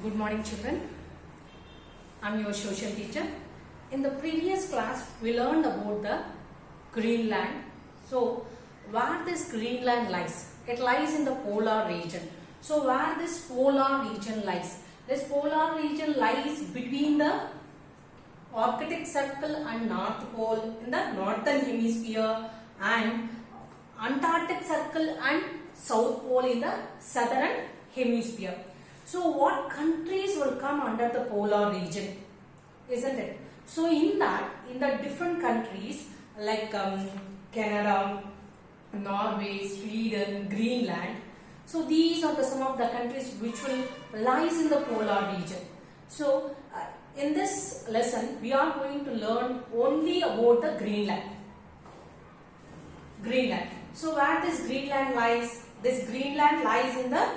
Good morning, children. I'm your social teacher. In the previous class, we learned about the Greenland. So, where this Greenland lies? It lies in the polar region. So, where this polar region lies? This polar region lies between the Arctic Circle and North Pole in the northern hemisphere, and Antarctic Circle and South Pole in the southern hemisphere. So what countries will come under the polar region, isn't it? So in the different countries like Canada, Norway, Sweden, Greenland. So these are some of the countries which will lies in the polar region. So in this lesson, we are going to learn only about the Greenland. Greenland. So where this Greenland lies? This Greenland lies in the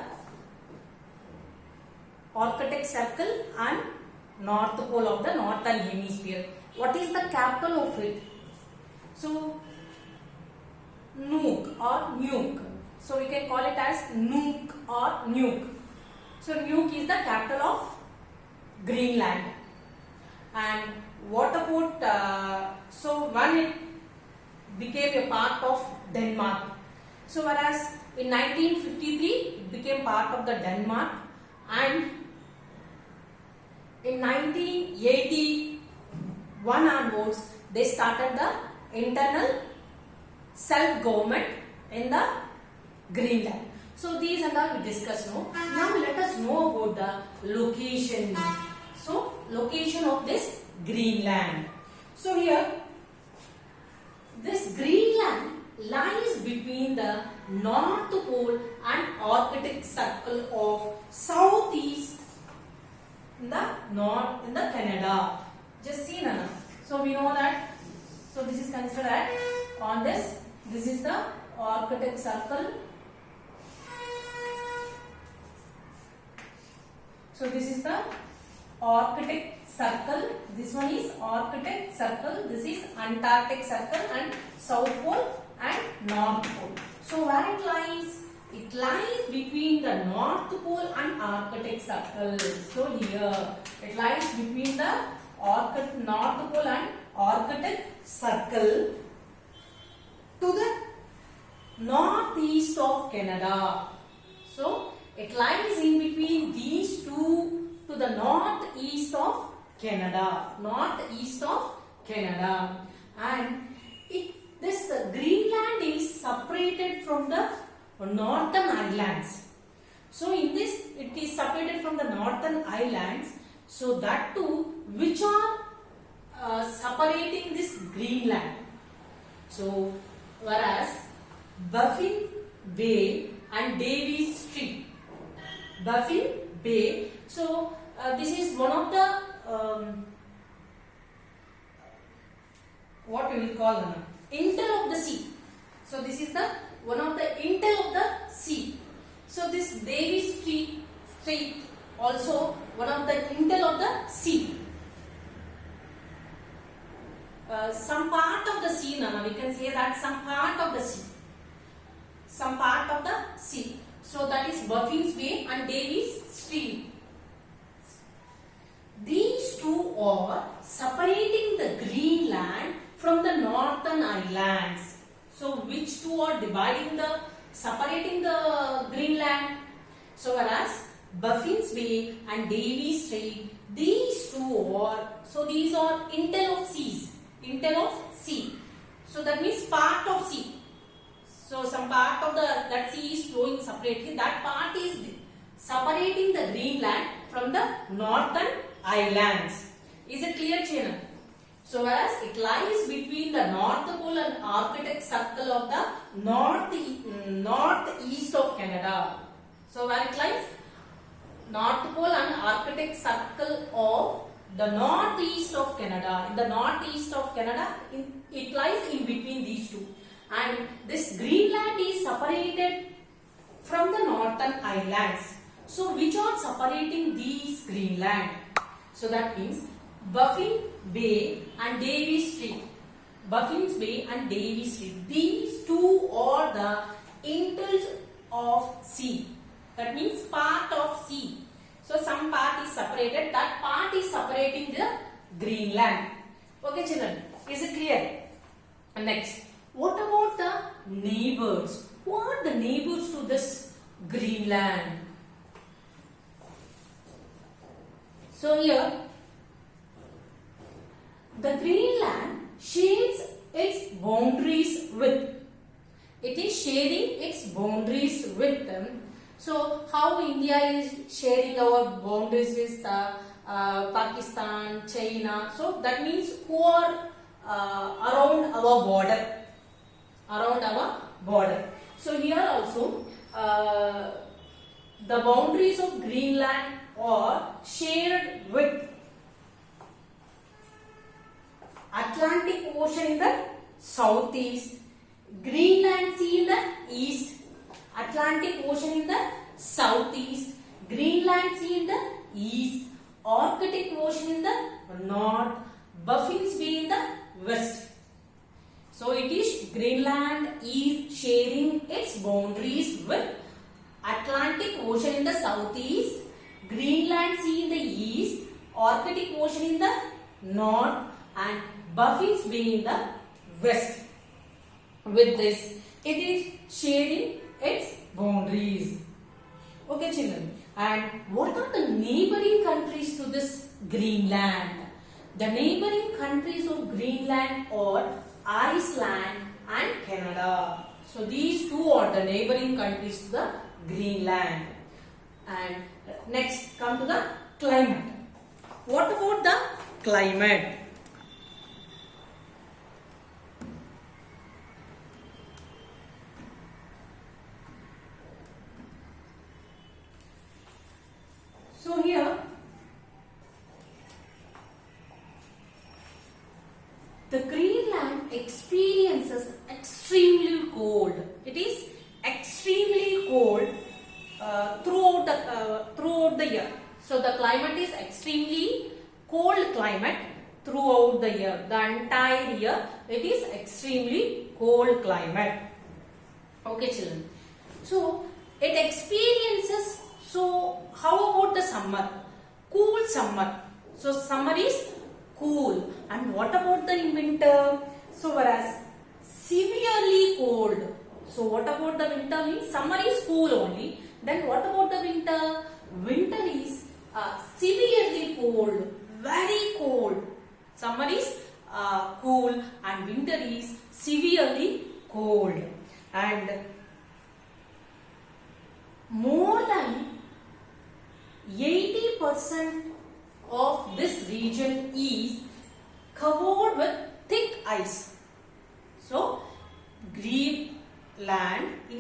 Arctic Circle and North Pole of the northern hemisphere. What is the capital of it? So Nuuk or Nuuk. So we can call it as Nuuk or Nuuk. So Nuuk is the capital of Greenland. And what about so when it became a part of Denmark? So whereas in 1953 it became part of the Denmark, and in 1981 onwards they started the internal self-government in the Greenland. So these and all we discuss now. Now let us know about the location. So location of this Greenland. So here this Greenland lies between the North Pole and Arctic Circle of southeast in the Canada. Just see Nana. So we know that. So this is considered on this. This is the Arctic Circle. So this is the Arctic Circle. This one is Arctic Circle. This is Antarctic Circle and South Pole and North Pole. So where it lies? It lies between the North Pole and Arctic Circle. So here it lies between the North Pole and Arctic Circle to the northeast of Canada. So it lies in between these two to the northeast of Canada. Northeast of Canada. And this Greenland is separated from the northern islands. So in this it is separated from the northern islands. So that too which are separating this Greenland. So whereas Baffin Bay and Davis Strait. Baffin Bay. So this is one of the what we will call them, intel of the sea. So this is the one of the intel of the sea. So this Davis Strait also one of the intel of the sea. Some part of the sea, Nana, we can say that some part of the sea. Some part of the sea. So that is Baffin's Bay and Davis Strait. These two are separating the Greenland from the northern islands. So which two are separating the Greenland? So whereas Baffin's Bay and Davis Strait, these two are, so these are intel of seas. Intel of sea. So that means part of sea. So some part of that sea is flowing separately. That part is separating the Greenland from the northern islands. Is it clear, children? So whereas it lies between the North Pole and Arctic Circle of the northeast of Canada. So where it lies? North Pole and Arctic Circle of the northeast of Canada. In the northeast of Canada, it lies in between these two. And this Greenland is separated from the northern islands. So which are separating these Greenland? So that means Baffin Bay and Davis Strait. Baffin's Bay and Davis Strait. These two are the intels of sea. That means part of sea. So some part is separated. That part is separating the Greenland. Okay, children. Is it clear? Next, what about the neighbors? Who are the neighbors to this Greenland? So here, the Greenland shares its boundaries with. It is sharing its boundaries with them. So how India is sharing our boundaries with Pakistan, China. So that means who are around our border. Around our border. So here also the boundaries of Greenland are shared with Atlantic Ocean in the southeast, Greenland Sea in the east, Atlantic Ocean in the southeast, Greenland Sea in the east, Arctic Ocean in the north, Baffin's Bay in the west. So it is Greenland is sharing its boundaries with Atlantic Ocean in the southeast, Greenland Sea in the east, Arctic Ocean in the north, and Baffin's Bay in the west. With this, it is sharing its boundaries. Okay, children. And what are the neighboring countries to this Greenland? The neighboring countries of Greenland are Iceland and Canada. So these two are the neighboring countries to the Greenland. And next, come to the climate. What about the climate? So here, the Greenland experiences extremely cold. It is extremely cold throughout the year. So the climate is extremely cold climate throughout the year. The entire year it is extremely cold climate. Okay, children. So it experiences. So how about the summer? Cool summer. So summer is cool. And what about the winter? So whereas severely cold. So what about the winter means? Summer is cool only. Then what about the winter? Winter is severely cold. Very cold. Summer is cool and winter is severely cold. And more than 80% of this region is covered with thick ice. So, in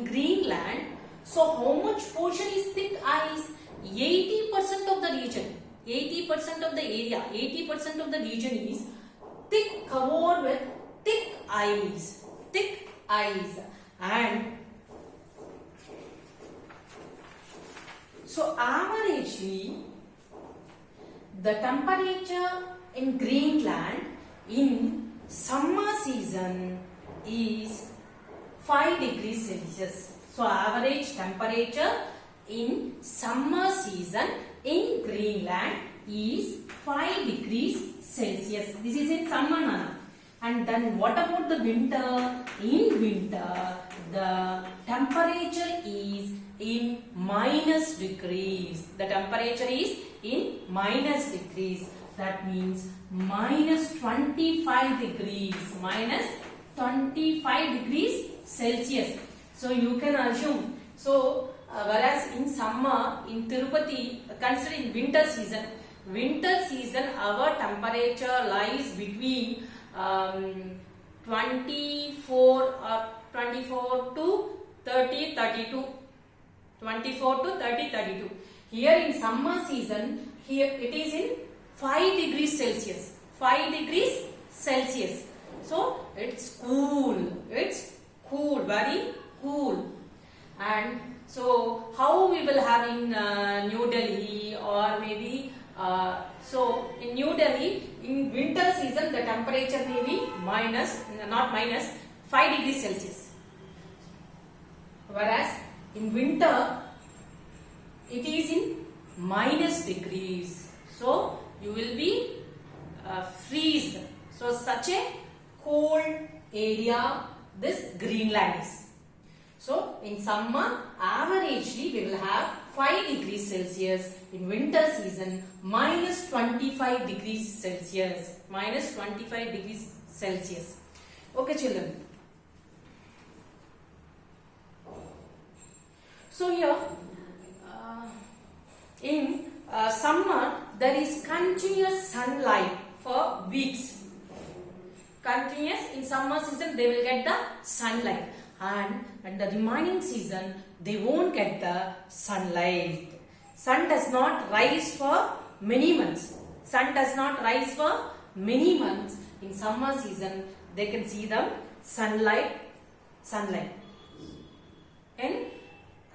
Greenland, so how much portion is thick ice? 80% of the region, 80% of the area, 80% of the region is covered with thick ice. And so averagely, the temperature in Greenland in summer season is 5 degrees Celsius. So average temperature in summer season in Greenland is 5 degrees Celsius. This is in summer, Nana. And then what about the winter? In winter, the temperature is in minus degrees. The temperature is in minus degrees. That means minus 25 degrees. Minus 25 degrees Celsius. So you can assume. So whereas in summer, in Tirupati, considering winter season, our temperature lies between 24 to 30, 32. 24 to 30, 32. Here in summer season, here it is in 5 degrees Celsius. 5 degrees Celsius. So it's cool. It's cool, very cool. And so how we will have in New Delhi or maybe so in New Delhi in winter season the temperature may be not minus 5 degrees Celsius. Whereas in winter it is in minus degrees. So you will be freezed. So such a cold area this Greenland is. So in summer averagely we will have 5 degrees Celsius. In winter season minus 25 degrees Celsius. Minus 25 degrees Celsius. Okay children. So here in summer there is continuous sunlight for weeks. Continuous in summer season they will get the sunlight, and in the remaining season they won't get the sunlight. Sun does not rise for many months. Sun does not rise for many months. In summer season they can see the sunlight. In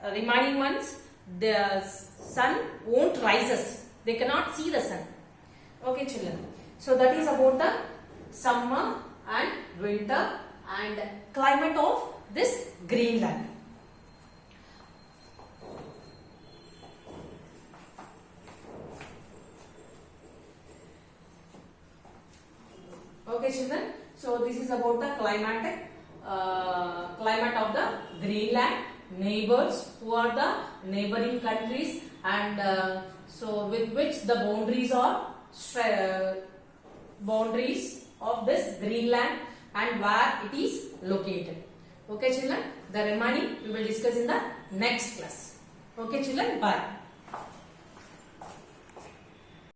remaining months the sun won't rises. They cannot see the sun. Okay children. So that is about the summer and winter and climate of this Greenland. Okay children. So this is about the climate of the Greenland. Neighbors, who are the neighboring countries, and so with which the boundaries of this Greenland and where it is located. Okay children, the remaining we will discuss in the next class. Okay children, bye.